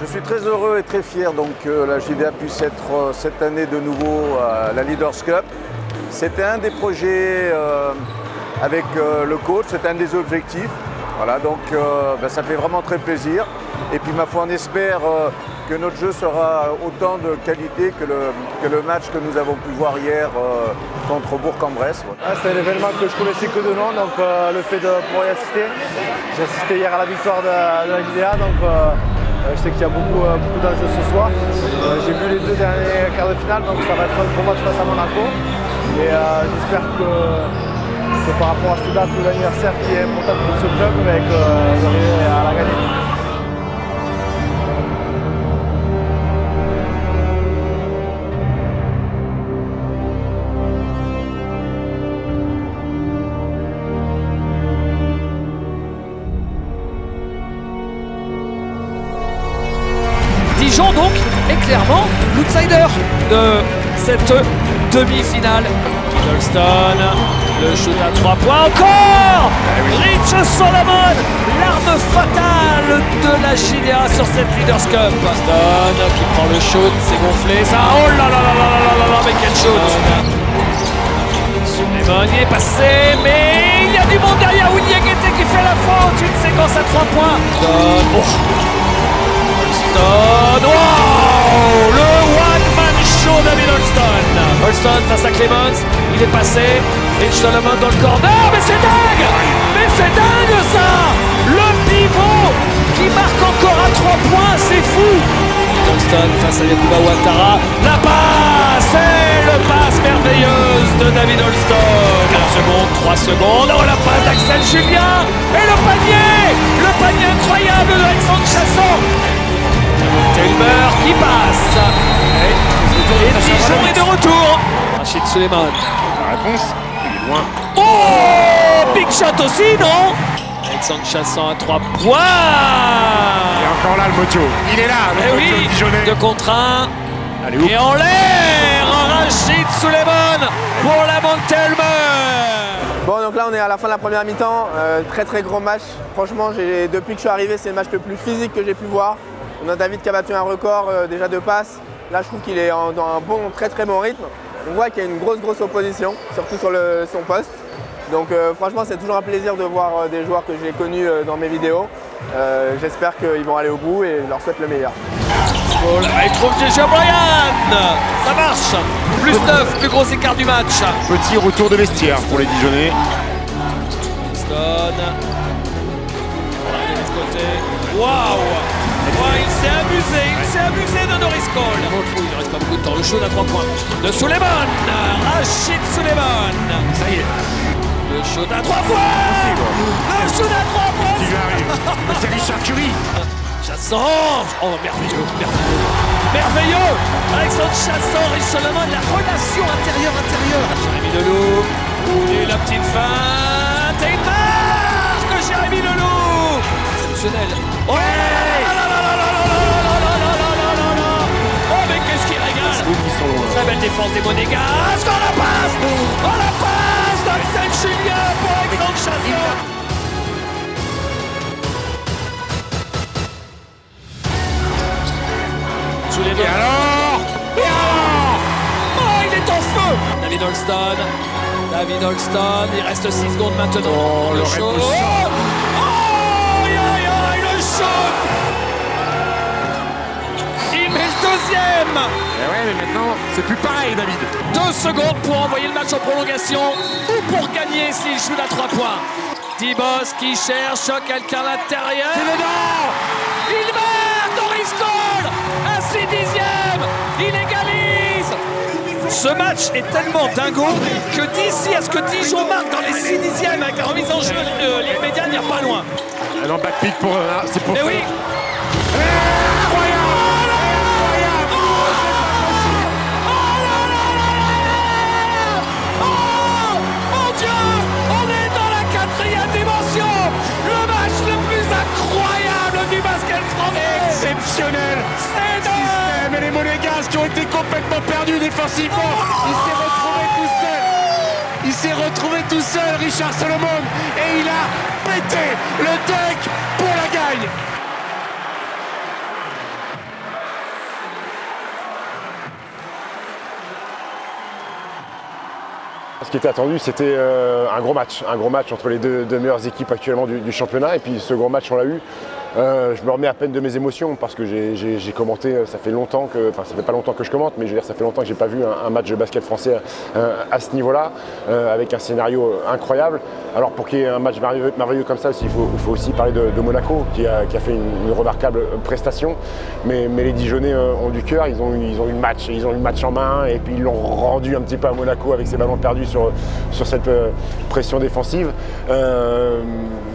Je suis très heureux et très fier que la JDA puisse être cette année de nouveau à la Leaders Cup. C'était un des projets avec le coach, c'était un des objectifs. Voilà, donc ça fait vraiment très plaisir. Et puis ma foi, on espère que notre jeu sera autant de qualité que le match que nous avons pu voir hier contre Bourg-en-Bresse. Ah, c'est un événement que je connaissais que de nom, donc le fait de pouvoir y assister. J'ai assisté hier à la victoire de la JDA, donc je sais qu'il y a beaucoup d'enjeux ce soir. J'ai vu les 2 derniers quarts de finale, donc ça va être un gros match face à Monaco. Et j'espère que par rapport à cette date de l'anniversaire qui est importante pour ce club, vous arriverez à la gagner. Dijon donc est clairement l'outsider de cette demi-finale. Middleton, le shoot à 3 points encore. Rich Solomon, l'arme fatale de la JDA sur cette Leaders Cup. Stone qui prend le shoot, c'est gonflé, ça, oh là là là là là là là, mais quel shoot. Solomon y est passé, mais il y a du monde derrière. Ouliegete qui fait la faute, une séquence à 3 points. Holston, wow, le one-man show David Holston. Holston face à Clemens, il est passé, Rich Solomon dans le corner, mais c'est dingue. Mais c'est dingue ça. Le pivot qui marque encore à 3 points, c'est fou. Holston face à Yacouba Ouattara, la passe, et le passe merveilleuse de David Holston. 4 secondes, 3 secondes, oh la passe d'Axel Julien, et le panier incroyable de Alexandre Chasson. Taylor qui passe. Et Dijon est de retour. Rachid Suleiman. La réponse, il est loin. Oh, big shot aussi, non? Alexandre Chasson à 3 points. Et encore là, le mojo. Il est là, le mojo dijonnais. 2 contre 1. Allez, ouf. Et en l'air, Rachid Suleiman pour la Montelmer. Bon, donc là on est à la fin de la première mi-temps, très gros match. Franchement, depuis que je suis arrivé, c'est le match le plus physique que j'ai pu voir. On a David qui a battu un record déjà de passes. Là, je trouve qu'il est dans un très bon rythme. On voit qu'il y a une grosse opposition, surtout sur son poste. Donc franchement, c'est toujours un plaisir de voir des joueurs que j'ai connus dans mes vidéos. J'espère qu'ils vont aller au bout et je leur souhaite le meilleur. Oh là, il trouve J.J. O'Brien. Ça marche. Plus 9, plus gros écart du match. Petit retour de vestiaire pour les Dijonnais. Stone. De l'autre côté. Waouh. Ouais, il s'est amusé de Norris Cole. Il ne reste pas beaucoup de temps. Le shoot à 3 points de Suleiman. Rachid Suleiman. Ça y est. Le shoot à 3 points. Le shoot à 3 points. Il lui arrive. C'est Richard Curie. Chasson. Oh, merveilleux. Merveilleux. Alexandre Chasson et Solomon. La relation intérieure. Jérémy Leloup. Et la petite feinte. Et une marque. Jérémy Leloup. Exceptionnel. Ouais. Très belle défense des Monégasques. Oh la passe d'Axel Julien pour Alexandre Chasson. Sous les deux. Et alors Oh, il est en feu. David Holston, il reste 6 secondes maintenant. Oh, le shoot. Red Bull. Oh, le shoot. Il met le deuxième. Et ouais, mais maintenant, c'est plus pareil, David. 2 secondes pour envoyer le match en prolongation ou pour gagner s'il joue à 3 points. Tibos qui cherche quelqu'un à l'intérieur. C'est dedans. Il marque Norris Cole à 6 dixièmes. Il égalise. Ce match est tellement dingo que d'ici à ce que Dijon marque dans les 6 dixièmes avec la remise en jeu de Ligue Médiane, il n'y a pas loin. Alors, backpick pour... c'est pour... Eh oui. Dieu, on est dans la 4e dimension, le match le plus Exceptionnel système, et les Monégasques qui ont été complètement perdus défensivement. Il s'est retrouvé tout seul, Richard Solomon, et il a pété le deck pour la gagne. Ce qui était attendu, c'était un gros match entre les deux meilleures équipes actuellement du championnat. Et puis ce gros match, on l'a eu. Je me remets à peine de mes émotions parce que j'ai commenté, ça fait longtemps que, enfin ça fait pas longtemps que je commente, mais je veux dire ça fait longtemps que j'ai pas vu un match de basket français à ce niveau-là, avec un scénario incroyable. Alors pour qu'il y ait un match merveilleux comme ça aussi, il faut aussi parler de Monaco qui a fait une remarquable prestation. Mais les Dijonais ont du cœur, ils ont eu le match en main et puis ils l'ont rendu un petit peu à Monaco avec ses ballons perdus sur cette pression défensive.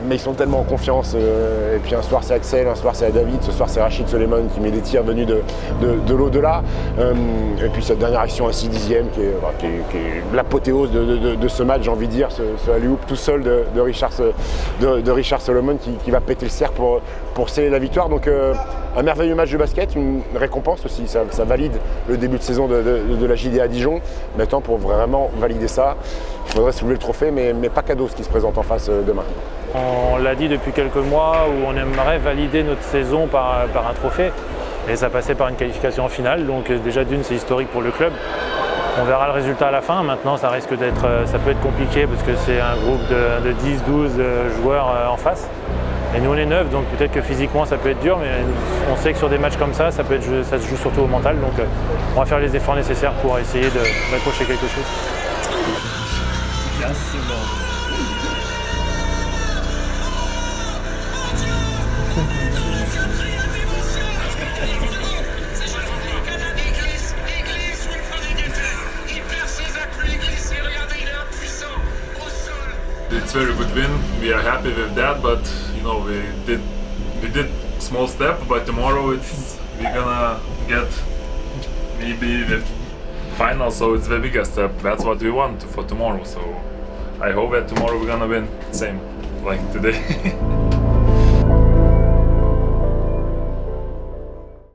Mais ils sont tellement en confiance. Et puis un soir c'est Axel, un soir c'est David, ce soir c'est Rachid Soleiman qui met des tirs venus de l'au-delà. Et puis cette dernière action à 6/10 qui est l'apothéose de ce match, j'ai envie de dire, ce alley-oop tout seul de Richard Solomon qui va péter le cercle pour sceller la victoire. Donc un merveilleux match de basket, une récompense aussi, ça valide le début de saison de la JDA à Dijon. Maintenant pour vraiment valider ça, il faudrait soulever le trophée, mais pas cadeau ce qui se présente en face demain. On l'a dit depuis quelques mois où on aimerait valider notre saison par un trophée et ça passait par une qualification en finale, donc déjà d'une c'est historique pour le club. On verra le résultat à la fin, maintenant ça risque d'être, ça peut être compliqué parce que c'est un groupe de 10-12 joueurs en face. Et nous on est 9 donc peut-être que physiquement ça peut être dur mais on sait que sur des matchs comme ça, ça se joue surtout au mental donc on va faire les efforts nécessaires pour essayer d'accrocher quelque chose. It's a very good win. We are happy with that, but you know we did small step. But tomorrow we're gonna get maybe the final, so it's the biggest step. That's what we want for tomorrow. So I hope that tomorrow we're gonna win same like today.